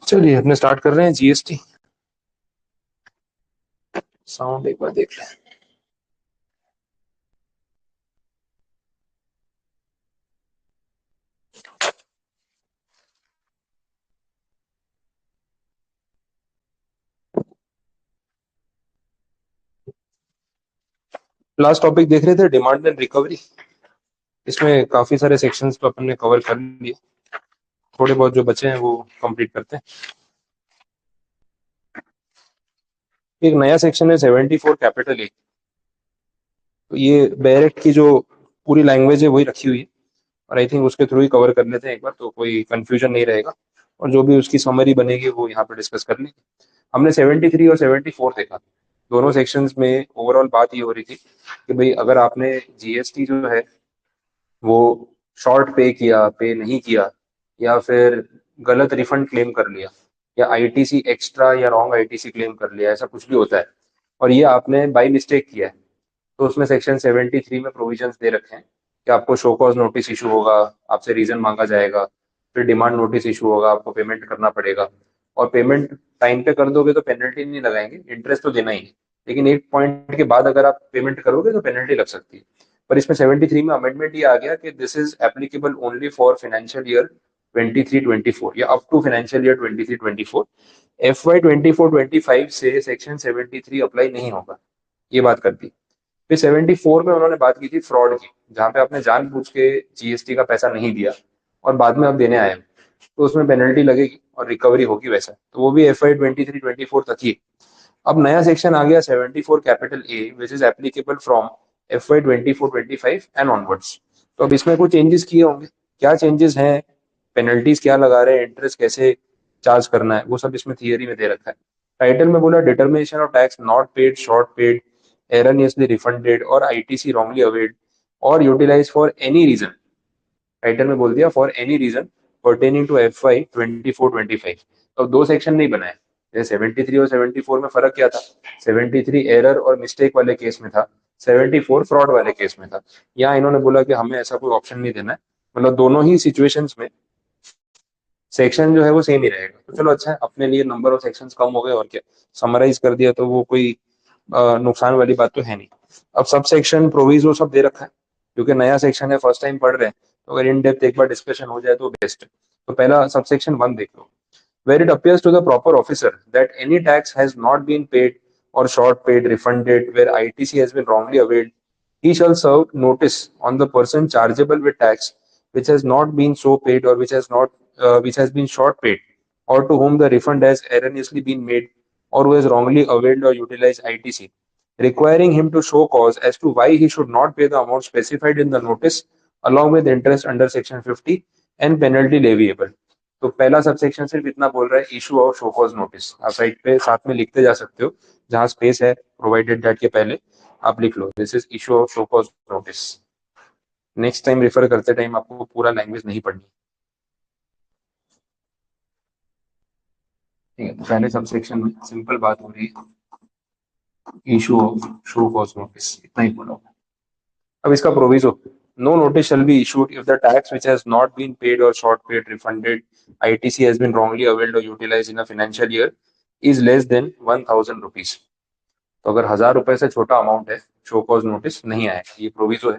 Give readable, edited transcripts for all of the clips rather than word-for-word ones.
चलिए अपने स्टार्ट कर रहे हैं जीएसटी। साउंड एक बार देख लें। लास्ट टॉपिक देख रहे थे डिमांड एंड रिकवरी। इसमें काफी सारे सेक्शंस तो अपन ने कवर कर लिए, थोड़े बहुत जो बचे हैं वो कंप्लीट करते हैं। एक नया सेक्शन है 74 कैपिटल ए। तो ये बैरेट की जो पूरी लैंग्वेज है वही रखी हुई है, और आई थिंक उसके थ्रू ही कवर कर लेते हैं एक बार, तो कोई कंफ्यूजन नहीं रहेगा। और जो भी उसकी समरी बनेगी वो यहाँ पे डिस्कस कर लेंगे। हमने 73 और 74 देखा। दोनों सेक्शंस में ओवरऑल बात ये हो रही थी कि भाई अगर आपने जीएसटी जो है वो शॉर्ट पे किया, पे नहीं किया, या फिर गलत रिफंड क्लेम कर लिया, या आईटीसी एक्स्ट्रा या रॉन्ग आईटीसी क्लेम कर लिया, ऐसा कुछ भी होता है, और ये आपने बाई मिस्टेक किया है, तो उसमें सेक्शन 73 में प्रोविजंस दे रखे हैं कि आपको शो कॉज नोटिस इशू होगा, आपसे रीजन मांगा जाएगा, फिर डिमांड नोटिस इशू होगा, आपको पेमेंट करना पड़ेगा। और पेमेंट टाइम पे कर दोगे तो पेनल्टी नहीं लगाएंगे, इंटरेस्ट तो देना ही है, लेकिन एक पॉइंट के बाद अगर आप पेमेंट करोगे तो पेनल्टी लग सकती है। पर इसमें 73 में अमेंडमेंट ये आ गया कि this is applicable only for financial year 23-24 या up to financial year 23-24। FY 24-25 से सेक्शन 73 अप्लाई नहीं होगा, ये बात कर दी। फिर 74 में उन्होंने बात की थी फ्रॉड की, जहां पे आपने जानबूझ के जीएसटी का पैसा नहीं दिया और बाद में आप देने आए, तो उसमें पेनल्टी लगेगी और रिकवरी होगी वैसा, तो वो भी FY 23-24 तक ही। अब नया सेक्शन आ गया 74 capital A which is applicable from FY 24-25 and onwards. तो अब इसमें कुछ चेंजेस किए होंगे। क्या चेंजेस हैं, पेनल्टीज क्या लगा रहे हैं, इंटरेस्ट कैसे चार्ज करना है, वो सब इसमें थियरी में दे रखा है। टाइटल में बोला determination of tax not paid, short paid, erroneously refunded और ITC wrongly availed और utilized for any reason। Title में बोल दिया for any reason pertaining to FY 24-25। तो दो सेक्शन नहीं बनाए, जैसे 73 और 74 में फर्क क्या था, 73 एरर और मिस्टेक वाले केस में था, 74 फ्रॉड वाले केस में था। यहाँ इन्होंने बोला कि हमें ऐसा कोई ऑप्शन नहीं देना है, मतलब दोनों ही सिचुएशंस में सेक्शन जो है वो सेम ही रहेगा। तो चलो अच्छा है, अपने लिए नंबर ऑफ सेक्शंस कम हो गए, और क्या, समराइज कर दिया तो वो कोई नुकसान वाली बात तो है नहीं। अब सब सेक्शन प्रोविजो सब दे रखा है, क्योंकि नया सेक्शन है, फर्स्ट टाइम पढ़ रहे हैं, तो अगर इन डेप्थ एक बार डिस्कशन हो जाए तो बेस्ट है। तो पहला सब सेक्शन 1 देख लो। Where it appears to the proper officer that any tax has not been paid और short paid refunded where ITC has been wrongly availed, he shall serve notice on the person chargeable with tax which has not been so paid or which has been short paid, or to whom the refund has erroneously been made, or who has wrongly availed or utilized ITC, requiring him to show cause as to why he should not pay the amount specified in the notice, along with interest under section 50 and penalty leviable। तो पहला sub section सिर्फ इतना बोल रहा है, issue of show cause notice. आप side पे साथ में लिखते जा सकते हो, जहां स्पेस है प्रोवाइडेड दैट के पहले आप लिख लो this is issue of show cause notice. Next time refer करते टाइम आपको पूरा लैंग्वेज नहीं पढ़नी। ठीक है, तो पहले सब सेक्शन में सिंपल बात हो रही है, issue of show cause notice, इतना ही बोला। अब इसका proviso, no notice shall be issued if the tax which has not been paid or short paid refunded, ITC has been wrongly availed or utilized in a financial year is less than 1000 rupees। तो अगर 1000 रुपए से छोटा amount है, show cause notice नहीं आएगा, ये proviso है।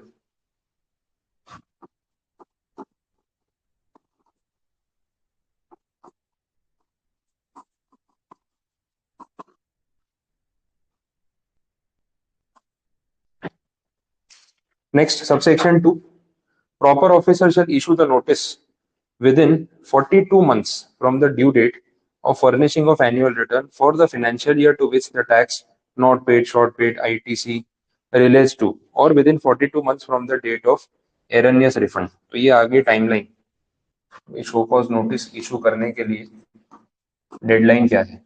Next subsection 2, proper officer shall issue the notice within 42 months from the due date of furnishing of annual return for the financial year to which the tax not paid, short paid, ITC relates to, or within 42 months from the date of erroneous refund। तो ये आगे timeline, show cause notice issue करने के लिए deadline क्या है,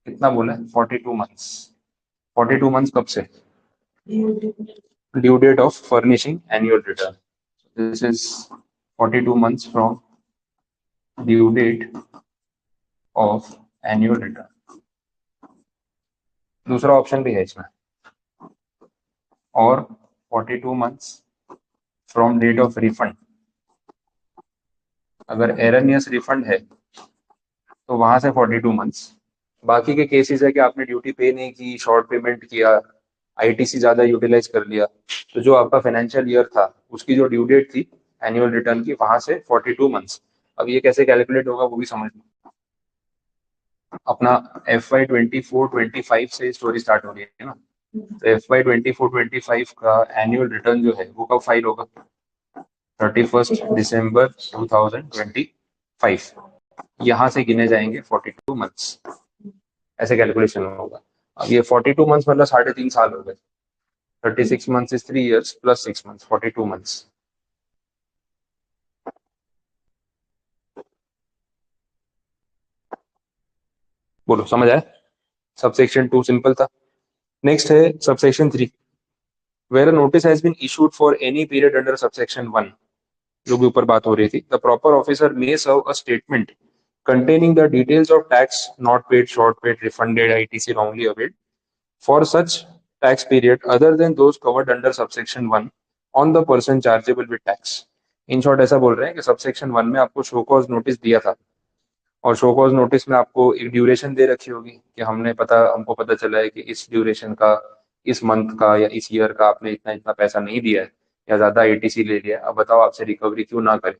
कितना बोला है, 42 मंथ्स। 42 मंथ्स कब से, due date of furnishing annual return, this is 42 months from due date of annual return, दूसरा ऑप्शन भी है इसमें, और 42 months from date of refund. अगर एरनियस रिफंड है तो वहां से 42 मंथ्स। बाकी के केसेस है कि आपने ड्यूटी पे नहीं की, शॉर्ट पेमेंट किया, आईटीसी ज्यादा यूटिलाइज कर लिया, तो जो आपका फाइनेंशियल ईयर था उसकी जो ड्यू डेट थी एनुअल रिटर्न की, वहां से 42 मंथ्स। अब ये कैसे कैलकुलेट होगा वो भी समझ लो। अपना FY 24-25 से स्टोरी स्टार्ट हो रही है ना, तो FY 24-25 का एनुअल रिटर्न जो है वो कब फाइल होगा? 31 दिसंबर 2025। यहाँ से गिने जाएंगे 42 मंथ्स, ऐसे कैलकुलेशन होगा। अब ये 42 मंथ्स मतलब 3.5 साल हो गए। 36 months is 3 years plus 6 months, 42 months. बोलो समझ आया? सबसेक्शन 2 सिंपल था। नेक्स्ट है subsection 3, where a notice has been issued for any period under subsection 1, जो भी ऊपर बात हो रही थी। The proper officer may serve a statement containing the details of tax not paid, short paid, refunded, etc. wrongly availed for such tax period other than those covered under subsection 1 on the person chargeable with tax. In short ऐसा बोल रहे हैं कि subsection 1 में आपको show cause notice दिया था, और शो कॉज नोटिस में आपको एक ड्यूरेशन दे रखी होगी कि हमको पता चला है कि इस ड्यूरेशन का, इस मंथ का या इस ईयर का आपने इतना इतना पैसा नहीं दिया है या ज्यादा एटीसी ले लिया है, अब बताओ आपसे रिकवरी क्यों ना करे।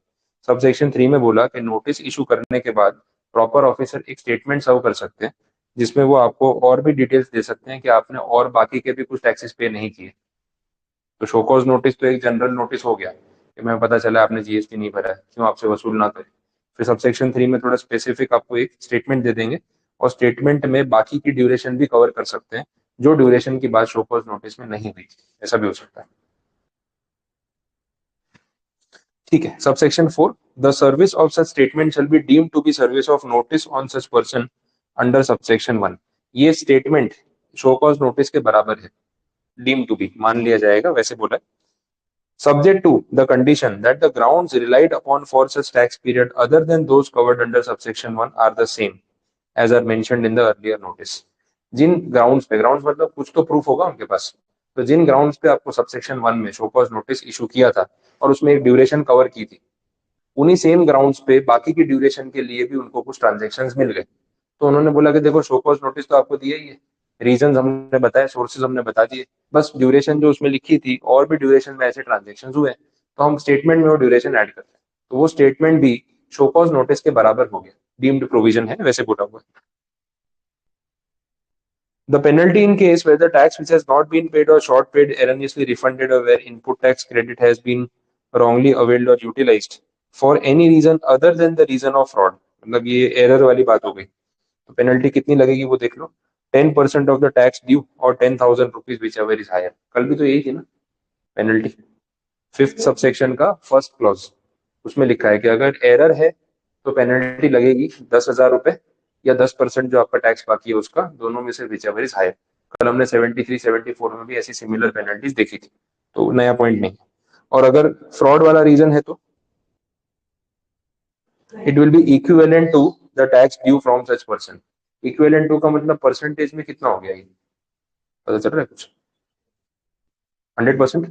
सबसेक्शन 3 में बोला कि नोटिस इशू करने के बाद प्रॉपर ऑफिसर एक स्टेटमेंट सर्व कर सकते हैं, जिसमें वो आपको और भी डिटेल्स दे सकते हैं कि आपने और बाकी के भी कुछ टैक्सेस पे नहीं किए। तो शोकॉज नोटिस तो एक जनरल नोटिस हो गया कि मैं पता चला आपने जीएसटी नहीं भरा है, क्यों आपसे वसूल ना करे। फिर सबसेक्शन 3 में थोड़ा स्पेसिफिक आपको एक स्टेटमेंट दे देंगे, और स्टेटमेंट में बाकी की ड्यूरेशन भी कवर कर सकते हैं जो ड्यूरेशन की बात शोकॉज नोटिस में नहीं हुई, ऐसा भी हो सकता है। ठीक है। Subsection 4, the service of such statement shall be deemed to be service of notice on such person under subsection 1। ये स्टेटमेंट शोकॉज नोटिस के बराबर है, डीम टू बी मान लिया जाएगा, वैसे बोला है। Subject to the condition that the grounds relied upon for such tax period other than those covered under subsection 1 are the same as are mentioned in the earlier notice. जिन grounds पे, grounds मतलब कुछ तो proof होगा उनके पास, तो जिन grounds पे आपको सबसेक्शन 1 में शो कॉज नोटिस इशू किया था और उसमें एक ड्यूरेशन कवर की थी, उन्हीं सेम ग्राउंड्स पे बाकी की ड्यूरेशन के लिए भी उनको कुछ ट्रांजेक्शन मिल गए। तो उन्होंने बोला कि देखो शो कॉज नोटिस तो आपको दिया ही है, रीजन हमने बताए, सोर्सेज हमने बता दिए, बस ड्यूरेशन जो उसमें लिखी थी और भी ड्यूरेशन में ऐसे ट्रांजेक्शन हुए, तो हम स्टेटमेंट में वो ड्यूरेशन ऐड करते हैं, तो वो स्टेटमेंट भी शो कॉज नोटिस के बराबर हो गया, डीम्ड प्रोविजन है वैसे बोला हुआ है। The penalty in case where the tax which has not been paid or short paid erroneously refunded, or where input tax credit has been wrongly availed or utilized for any reason other than the reason of fraud, मतलब ये error वाली बात हो गई, तो penalty कितनी लगेगी वो देख लो, 10% ऑफ द टैक्स ड्यू और 10,000 rupees whichever is higher. कल भी तो यही थी ना पेनल्टी, फिफ्थ सबसेक्शन का फर्स्ट क्लॉज, उसमें लिखा है कि अगर एरर है तो पेनल्टी लगेगी 10,000 रुपए, या 10% जो आपका टैक्स बाकी है उसका, दोनों में से विच एवर इज हायर। कल हमने 73-74 में भी ऐसी सिमिलर पेनल्टीज देखी थी, तो नया पॉइंट नहीं। और अगर फ्रॉड वाला रीजन है तो it will be equivalent to the tax due from such person. Equivalent to का मतलब परसेंटेज में कितना हो गया ये, पता चल रहा है कुछ? 100%,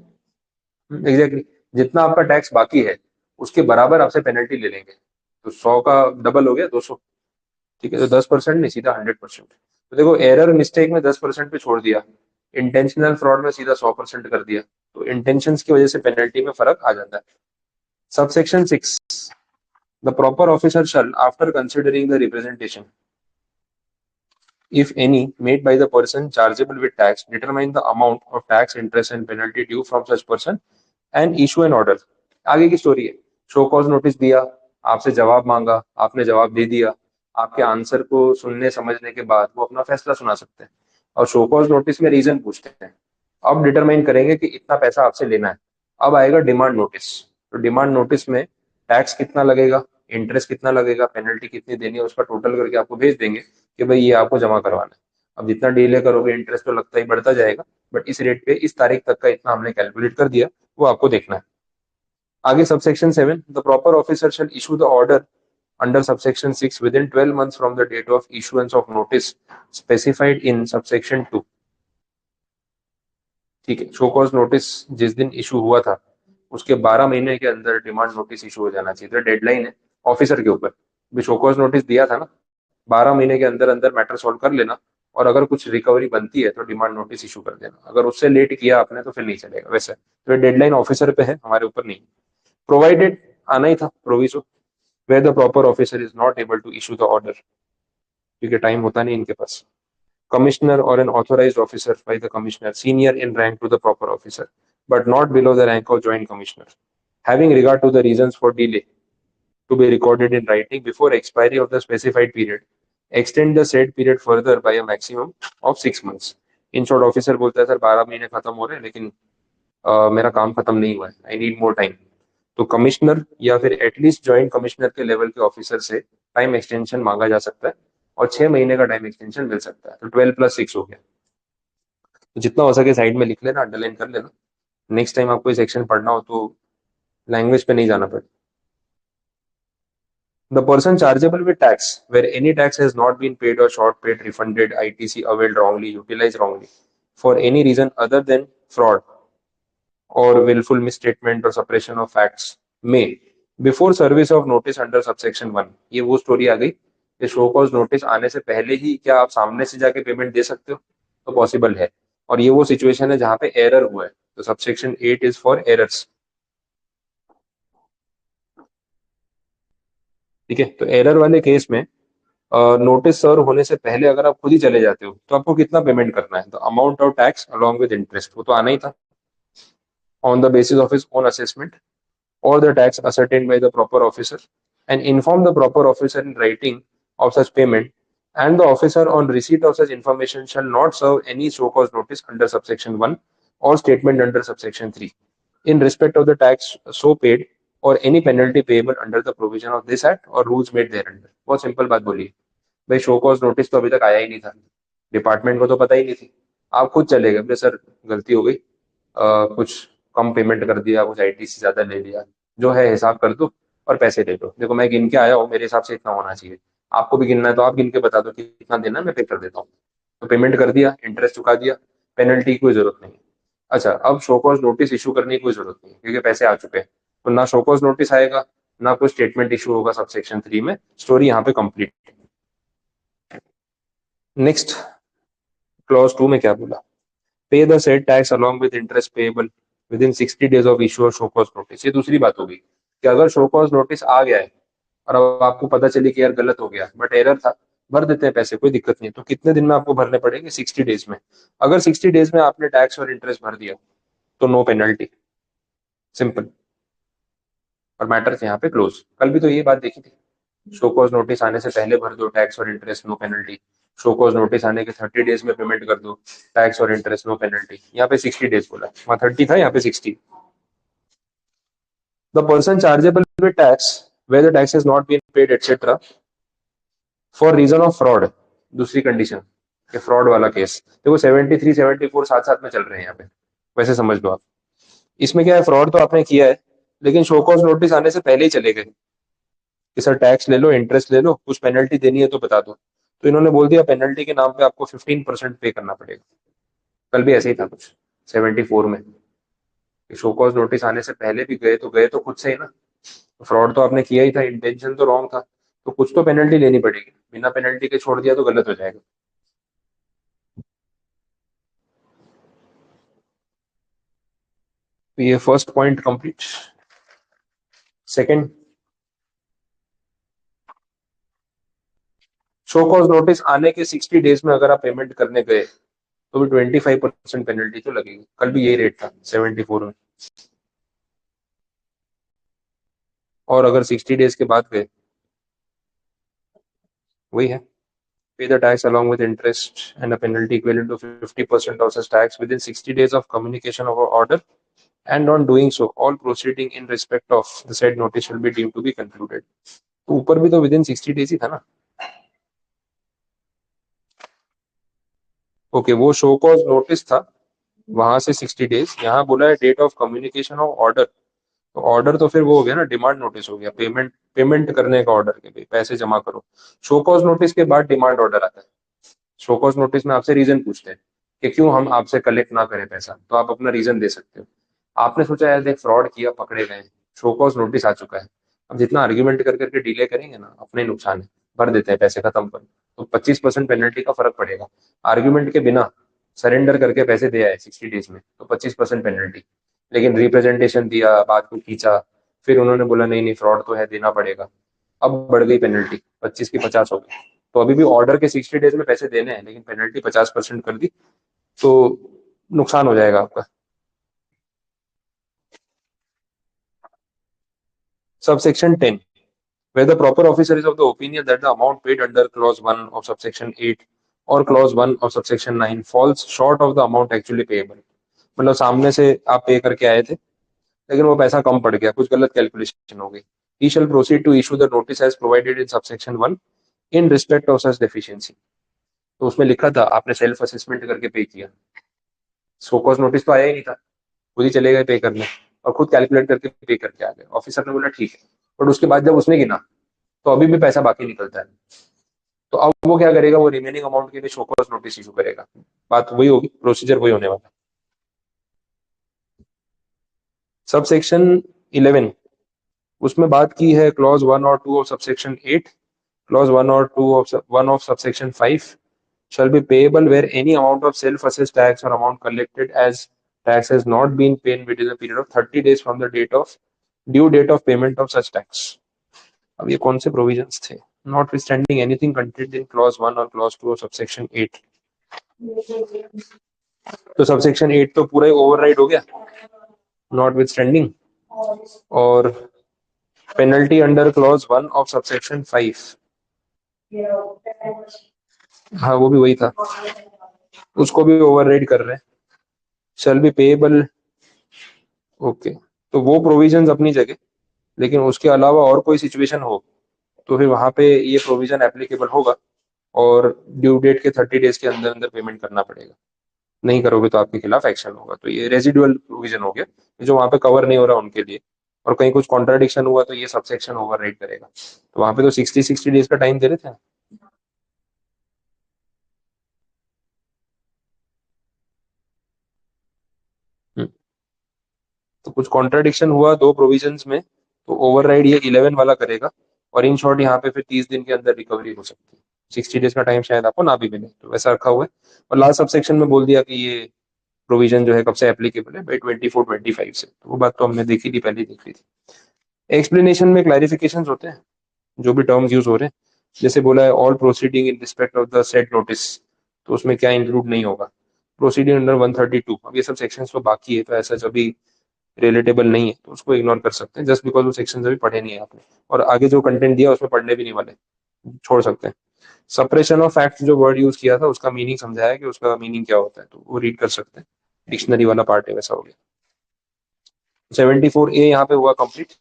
एग्जैक्टली। जितना आपका टैक्स बाकी है उसके बराबर आपसे पेनल्टी ले लेंगे, तो 100 का डबल हो गया 200। ठीक है, तो 10% नहीं, सीधा 100%। तो देखो एरर मिस्टेक में 10% पे छोड़ दिया, इंटेंशनल फ्रॉड में सीधा 100% कर दिया, तो इंटेंशन की वजह से पेनल्टी में फर्क आ जाता है। Subsection 6, the proper officer shall after considering the representation if any, made by the person chargeable with tax, determine the amount of tax, interest and penalty due from such person and issue an order। आगे की story है, show cause notice दिया, आपसे जवाब मांगा, आपने जवाब दे दिया, आपके आंसर को सुनने समझने के बाद वो अपना फैसला सुना सकते हैं, और शो कॉज नोटिस में रीजन पूछते हैं। अब डिटरमाइन करेंगे कि इतना पैसा आपसे लेना है। अब आएगा डिमांड नोटिस, तो डिमांड नोटिस में टैक्स कितना लगेगा, इंटरेस्ट कितना लगेगा, पेनल्टी कितनी देनी है, उसका टोटल करके आपको भेज देंगे कि भाई ये आपको जमा करवाना है। अब जितना डिले करोगे इंटरेस्ट तो लगता ही बढ़ता जाएगा, बट इस रेट पे इस तारीख तक का इतना हमने कैलकुलेट कर दिया, वो आपको देखना है। आगे subsection 7, the proper officer shall issue the order under subsection 6 within 12 months from the date of issuance of notice specified in subsection 2. ठीक है, शो कॉज नोटिस जिस दिन इशू हुआ था उसके 12 महीने के अंदर डिमांड नोटिस इशू हो जाना चाहिए। तो डेडलाइन है ऑफिसर के ऊपर भी, शो कॉज नोटिस दिया था ना, 12 महीने के अंदर अंदर मैटर सॉल्व कर लेना, और अगर कुछ रिकवरी बनती है तो डिमांड नोटिस इशू कर देना। अगर उससे लेट किया आपने तो फिर नहीं चलेगा वैसे। तो डेडलाइन ऑफिसर पे है, हमारे ऊपर नहीं। प्रोवाइडेड आना ही था proviso, where the proper officer is not able to issue the order, क्योंकि टाइम होता नहीं इनके पास। Commissioner or an authorized officer by the commissioner senior in rank to the proper officer but not below the rank of joint commissioner, having regard to the reasons for delay to be recorded in writing before expiry of the specified period, extend the said period further by a maximum of 6 months. In short, officer बोलता है sir 12 महीने खत्म हो रहे हैं लेकिन मेरा काम खत्म नहीं हुआ है, आई नीड मोर टाइम। तो कमिश्नर या फिर एटलीस्ट ज्वाइंट कमिश्नर के लेवल के ऑफिसर से टाइम एक्सटेंशन मांगा जा सकता है और 6 महीने का टाइम एक्सटेंशन मिल सकता है। तो 12+6 हो गया। तो जितना हो सके साइड में लिख लेना, अंडरलाइन कर लेना, नेक्स्ट टाइम आपको ये सेक्शन पढ़ना हो तो लैंग्वेज पे नहीं जाना पड़े। The person chargeable with tax where any tax has not been paid or short paid, refunded, ITC availed wrongly, utilized wrongly for any reason other than fraud or willful misstatement or suppression of facts may before service of notice under subsection 1। ये वो story आ गई कि show cause notice आने से पहले ही क्या आप सामने से जाके पेमेंट दे सकते हो? तो पॉसिबल है, और ये वो सिचुएशन है जहां पे एरर हुआ है। तो सबसेक्शन 8 इज फॉर एरर्स। ठीक है, तो एरर वाले केस में नोटिस सर्व होने से पहले अगर आप खुद ही चले जाते हो तो आपको कितना पेमेंट करना है? तो amount of tax along with interest, वो तो आना ही था, on the basis of his own assessment or the tax ascertained by the proper officer, and inform the proper officer in writing of such payment, and the officer on receipt of such information shall not serve any show cause notice under subsection 1 or statement under subsection 3 in respect of the tax so paid or any penalty payable under the provision of this act or rules made thereunder। बहुत simple बात बोली भाई, show cause notice तो अभी तक आया ही नहीं था, डिपार्टमेंट को तो पता ही नहीं थी, आप खुद चले गए, सर गलती हो गई, कुछ कम पेमेंट कर दिया, कुछ आईटीसी ज्यादा ले लिया, जो है हिसाब कर दो और पैसे ले लो। देखो मैं गिन के आया हूँ, मेरे हिसाब से इतना होना चाहिए, आपको भी गिनना है तो आप गिन के बता दो कि कितना देना है, मैं पे कर देता हूँ। तो पेमेंट कर दिया, इंटरेस्ट चुका दिया, पेनल्टी की कोई जरूरत नहीं है। अच्छा, अब शोकॉज नोटिस इशू करने की कोई जरूरत नहीं है क्योंकि पैसे आ चुके हैं, तो ना शोकॉज नोटिस आएगा ना कोई स्टेटमेंट इशू होगा सबसेक्शन 3 में। स्टोरी यहाँ पे कंप्लीट। नेक्स्ट क्लॉज 2 में क्या बोला? पे the said tax along with interest payable with in 60 days of issue और शो कॉज नोटिस। ये दूसरी बात होगी कि अगर शो कॉज नोटिस आ गया है और अब आपको पता चली कि यार गलत हो गया बट एरर था, भर देते हैं पैसे, कोई दिक्कत नहीं। तो कितने दिन में आपको भरने पड़ेंगे? 60 डेज में। अगर 60 डेज में आपने टैक्स और इंटरेस्ट भर दिया तो नो पेनल्टी, सिंपल, और मैटर यहाँ पे क्लोज। कल भी तो ये बात देखी थी, शो कॉज नोटिस आने से पहले भर दो टैक्स और interest, no penalty. Show cause notice आने के 30 डेज में पेमेंट कर दो, टैक्स और इंटरेस्ट नो पेनल्टी। यहाँ पे 60 डेज बोला, वहां 30 था, यहाँ पे 60। The person chargeable with tax where the tax has not been paid etcetera for reason of fraud. दूसरी कंडीशन कि फ्रॉड वाला केस, देखो 73 74 साथ साथ में चल रहे हैं यहाँ पे, वैसे समझ लो आप। इसमें क्या है, फ्रॉड तो आपने किया है लेकिन शो कॉज नोटिस आने से पहले ही चले गए कि सर टैक्स ले लो, इंटरेस्ट ले लो, कुछ पेनल्टी देनी है तो बता दो। तो इन्होंने बोल दिया पेनल्टी के नाम पे आपको 15% पे करना पड़ेगा। कल भी ऐसे ही था कुछ 74 में, शो कॉज नोटिस आने से पहले भी गए तो खुद से ही ना, फ्रॉड तो आपने किया ही था, इंटेंशन तो रॉन्ग था, तो कुछ तो पेनल्टी लेनी पड़ेगी। बिना पेनल्टी के छोड़ दिया तो गलत हो जाएगा। तो ये first point complete. Second, show cause notice आने के 60 डेज में अगर आप पेमेंट करने गए तो भी 25% पेनल्टी तो लगेगी। कल भी यही रेट था 74 में। और अगर 60 डेज के बाद गए, वही है, pay the tax along with interest and a penalty equivalent to 50% of such tax within 60 days of communication of our order, and on doing so all proceeding in respect of the said notice shall be deemed to be concluded। तो ऊपर भी तो with in 60 days ही था ना। Okay, वो show cause notice था, वहां से 60 डेज, यहाँ बोला है date of communication of order तो ऑर्डर तो फिर वो हो गया ना, डिमांड नोटिस हो गया, पेमेंट पेमेंट करने का ऑर्डर के भाई पैसे जमा करो। शो कॉज नोटिस के बाद डिमांड ऑर्डर आता है। शो कॉज नोटिस में आपसे रीजन पूछते हैं कि क्यों हम आपसे कलेक्ट ना करें पैसा, तो आप अपना रीजन दे सकते हो। आपने सोचा यार देख फ्रॉड किया, पकड़े गए, शो कॉज नोटिस आ चुका है, अब जितना आर्ग्यूमेंट कर करके डिले करेंगे ना अपने नुकसान है, भर देते हैं पैसे खत्म कर, तो 25% पेनल्टी का फर्क पड़ेगा। आर्ग्यूमेंट के बिना सरेंडर करके पैसे दे आए 60 डेज में तो 25% पेनल्टी, लेकिन रिप्रेजेंटेशन दिया, बात को खींचा, फिर उन्होंने बोला नहीं नहीं फ्रॉड तो है देना पड़ेगा, अब बढ़ गई पेनल्टी, 25 की 50 हो गई। तो अभी भी ऑर्डर के 60 डेज में पैसे देने हैं, लेकिन पेनल्टी 50% कर दी, तो नुकसान हो जाएगा आपका। Subsection 10, where the proper officer is of the opinion that the amount paid under clause 1 of subsection 8 or clause 1 of subsection 9 falls short of the amount actually payable। मतलब सामने से आप पे करके आए थे, लेकिन वो पैसा कम पड़ गया, कुछ गलत कैलकुलेशन हो गई। He shall proceed to issue the notice as provided in subsection 1 in respect of such deficiency। तो उसमें लिखा था आपने सेल्फ असेसमेंट करके पे किया, सो कॉज नोटिस तो आया ही नहीं था, खुद ही चले गए पे करने और खुद कैलकुलेट करके पे करके आ गए। ऑफिसर ने बोला ठीक है, बट उसके बाद जब उसने गिना तो अभी भी पैसा बाकी निकलता है। तो अब वो क्या करेगा, वो रिमेनिंग अमाउंट के लिए शो कॉज नोटिस इशू करेगा। बात वही होगी, प्रोसीजर वही होने वाला। सब सेक्शन 11, उसमें बात की है क्लॉज 1 और 2 ऑफ सबसेक्शन 8, क्लॉज 1 और 2 of 1 of subsection 5 shall be payable where any amount of self-assessed tax or amount collected as tax has not been paid within a period of 30 days from the date of due date of payment of such tax। अब ये कौन से provisions थे? Notwithstanding anything contained in clause 1 or clause 2 of subsection 8। तो subsection 8 तो पूरा ही override हो गया, नॉटविथस्टैंडिंग। और penalty under clause 1 of subsection 5, हाँ वो भी वही था, उसको भी ओवरराइड कर रहे हैं। शैल बी पेएबल, ओके, तो वो प्रोविजंस अपनी जगह, लेकिन उसके अलावा और कोई सिचुएशन हो तो फिर वहां पे ये प्रोविजन एप्लीकेबल होगा और ड्यू डेट के 30 डेज के अंदर अंदर पेमेंट करना पड़ेगा। नहीं करोगे तो आपके खिलाफ एक्शन होगा। तो ये रेजिडुअल प्रोविजन हो गया जो वहां पे कवर नहीं हो रहा उनके लिए, और कहीं कुछ कॉन्ट्राडिक्शन हुआ तो ये सबसेक्शन ओवरराइड करेगा। तो वहां पे तो 60 डेज का टाइम दे रहे थे। हम्म, तो कुछ कॉन्ट्राडिक्शन हुआ दो प्रोविजंस में तो ओवरराइड ये 11 वाला करेगा। और इन शॉर्ट यहाँ पे फिर 30 दिन के अंदर रिकवरी हो सकती है, 60 डेज का टाइम शायद आपको ना भी मिले, तो वैसा रखा हुआ है। और लास्ट सबसेक्शन में बोल दिया कि ये प्रोविजन जो है कब से एप्लीकेबल है भाई, 24-25 से। तो वो बात तो हमने देखी थी, पहले ही देख ली थी। एक्सप्लेनेशन में क्लैरिफिकेशन होते हैं, जो भी टर्म्स यूज हो रहे हैं, जैसे बोला है all proceeding in respect of the set notice, तो उसमें क्या इंक्लूड नहीं होगा। प्रोसीडिंग अंडर 132, अब ये सब सेक्शंस तो बाकी है, तो ऐसा जब भी रिलेटेबल नहीं है तो उसको इग्नोर कर सकते हैं, जस्ट बिकॉज वो सेक्शन अभी पढ़े नहीं है आपने, और आगे जो कंटेंट दिया उसमें पढ़ने भी नहीं वाले, छोड़ सकते हैं। सप्रेशन ऑफ फैक्ट जो वर्ड यूज किया था उसका मीनिंग समझाया कि उसका मीनिंग क्या होता है, तो वो रीड कर सकते हैं, डिक्शनरी वाला पार्ट है वैसा हो गया। 74A यहाँ पे हुआ कंप्लीट,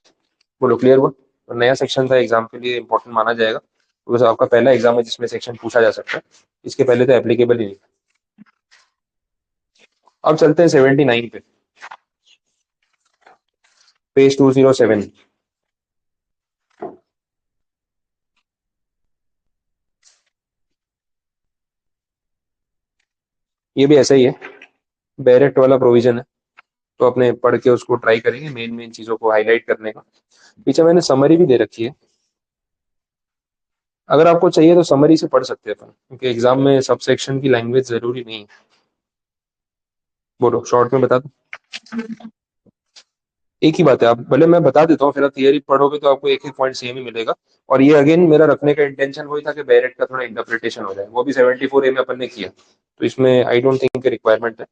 बोलो क्लियर हुआ। और नया सेक्शन था, एग्जाम के लिए इंपॉर्टेंट माना जाएगा, तो आपका पहला एग्जाम है जिसमें सेक्शन पूछा जा सकता है, इसके पहले तो एप्लीकेबल ही नहीं। अब चलते हैं 79 पे, पेज 207। ये भी ऐसा ही है, डायरेक्ट वाला प्रोविजन है, तो अपने पढ़ के उसको ट्राई करेंगे, मेन मेन चीजों को हाईलाइट करने का। पीछे मैंने समरी भी दे रखी है, अगर आपको चाहिए तो समरी से पढ़ सकते हैं अपन, क्योंकि एग्जाम में सब सेक्शन की लैंग्वेज जरूरी नहीं है। बोलो शॉर्ट में बता दो। एक ही बात है, आप भले मैं बता देता हूँ, फिर आप थियरी पढ़ोगे तो आपको एक एक पॉइंट सेम ही मिलेगा। और ये अगेन मेरा रखने का इंटेंशन वही था कि बैरेट का थोड़ा इंटरप्रिटेशन हो जाए, वो भी 74A में अपन ने किया, तो इसमें आई डोंट थिंक रिक्वायरमेंट है।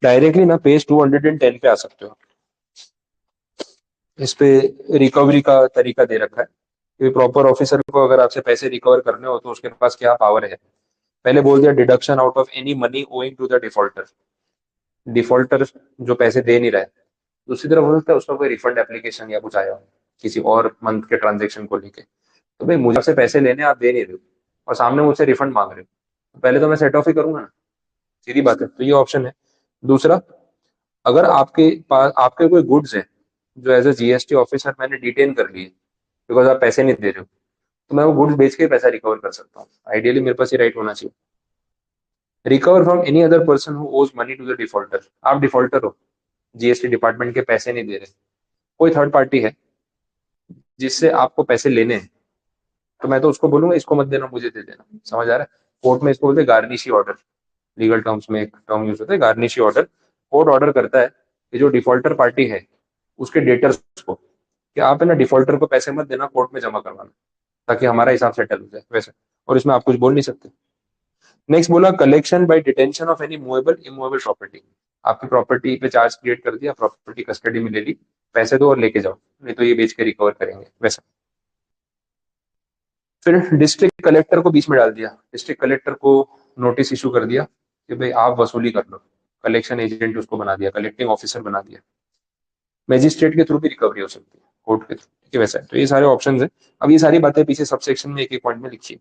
डायरेक्टली ना पेज 210 पे आ सकते हो, इस पे रिकवरी का तरीका दे रखा है कि प्रॉपर ऑफिसर को अगर आपसे पैसे रिकवर करने हो तो उसके पास क्या पावर है। पहले बोल दिया deduction out of any money owing to the defaulter, defaulter जो पैसे दे नहीं रहा है, दूसरी तरफ हो सकता है उसका कोई रिफंड एप्लीकेशन या कुछ आया हो किसी और मंथ के ट्रांजेक्शन को लेके, तो भाई मुझे आपसे पैसे लेने आप दे नहीं रहे हो और सामने मुझसे रिफंड मांग रहे हो, तो पहले तो मैं सेट ऑफ ही करूंगा ना, सीधी बात है। तो ये ऑप्शन है। दूसरा, अगर आपके पास आपके कोई गुड्स है जो एज अ जीएसटी ऑफिसर मैंने डिटेन कर लिए बिकॉज आप पैसे नहीं दे रहे हो, तो मैं वो गुड्स बेच के पैसा रिकवर कर सकता हूँ। आइडियली मेरे पास ये राइट होना चाहिए। Recover from any other person who owes money to the defaulter. आप डिफॉल्टर हो, जीएसटी डिपार्टमेंट के पैसे नहीं दे रहे, कोई थर्ड पार्टी है जिससे आपको पैसे लेने हैं, तो मैं तो उसको बोलूंगा इसको मत देना, मुझे दे देना। समझ आ रहा है? कोर्ट में इसको बोलते हैं गार्निशी ऑर्डर। लीगल टर्म्स में एक टर्म यूज होता है गार्निशी ऑर्डर। कोर्ट ऑर्डर करता है कि जो डिफॉल्टर पार्टी है उसके डेटर्स को कि आप है ना डिफॉल्टर को पैसे मत देना, कोर्ट में जमा करवाना, ताकि हमारा हिसाब सेटल हो जाए वैसे। और इसमें आप कुछ बोल नहीं सकते। नेक्स्ट बोला collection bye detention of any movable immovable property. आपकी प्रॉपर्टी पे चार्ज क्रिएट कर दिया, प्रॉपर्टी कस्टडी में ले ली, पैसे दो और लेके जाओ, नहीं तो ये बेच के रिकवर करेंगे वैसा। फिर डिस्ट्रिक्ट कलेक्टर को बीच में डाल दिया। डिस्ट्रिक्ट कलेक्टर को नोटिस इशू कर दिया कि भाई आप वसूली कर लो। कलेक्शन एजेंट उसको बना दिया, कलेक्टिंग ऑफिसर बना दिया। मैजिस्ट्रेट के थ्रू भी रिकवरी हो सकती है, कोर्ट के थ्रू। ठीक है, वैसा है। तो ये सारे ऑप्शन है। अब ये सारी बातें पीछे सब सेक्शन में एक एक पॉइंट में लिखिए।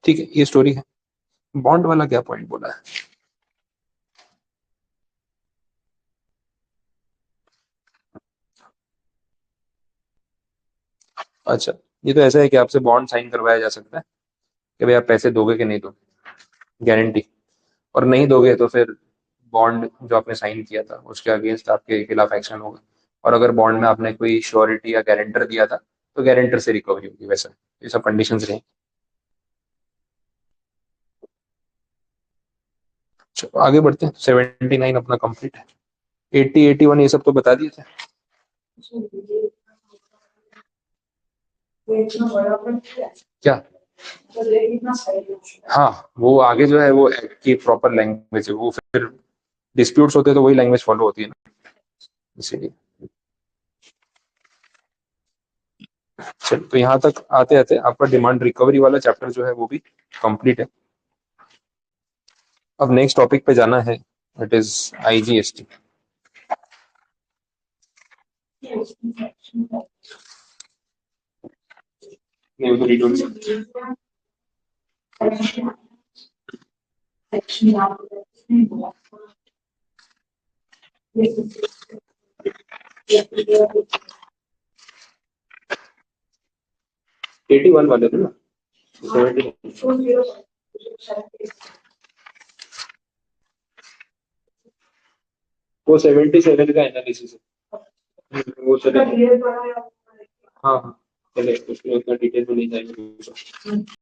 ठीक है, ये स्टोरी है। बॉन्ड वाला क्या पॉइंट बोला है? अच्छा, ये तो ऐसा है कि आपसे बॉन्ड साइन करवाया जा सकता है कि भाई आप पैसे दोगे कि नहीं दोगे, गारंटी। और नहीं दोगे तो फिर बॉन्ड जो आपने साइन किया था उसके अगेंस्ट आपके खिलाफ एक्शन होगा। और अगर बॉन्ड में आपने कोई श्योरिटी या गारंटर दिया था तो गारंटर से रिकवरी होगी वैसा। ये सब कंडीशंस रहे। चलो आगे बढ़ते हैं। 79 अपना कंप्लीट है। 80 81 ये सब तो बता दिए थे। क्या? हाँ, वो आगे जो है वो एक्ट की प्रॉपर लैंग्वेज है, वो फिर डिस्प्यूट्स होते हैं तो वही लैंग्वेज फॉलो होती है ना, इसीलिए। चलो, तो यहाँ तक आते आते आपका डिमांड रिकवरी वाला चैप्टर जो है वो भी कंप्लीट है। अब नेक्स्ट टॉपिक पे जाना है, it is IGST. Eighty one वाले थे ना? 70। वो 77 का एनालिसिस है, वो चले। हाँ हाँ, चले उसमें उतना डिटेल में नहीं जाएंगे।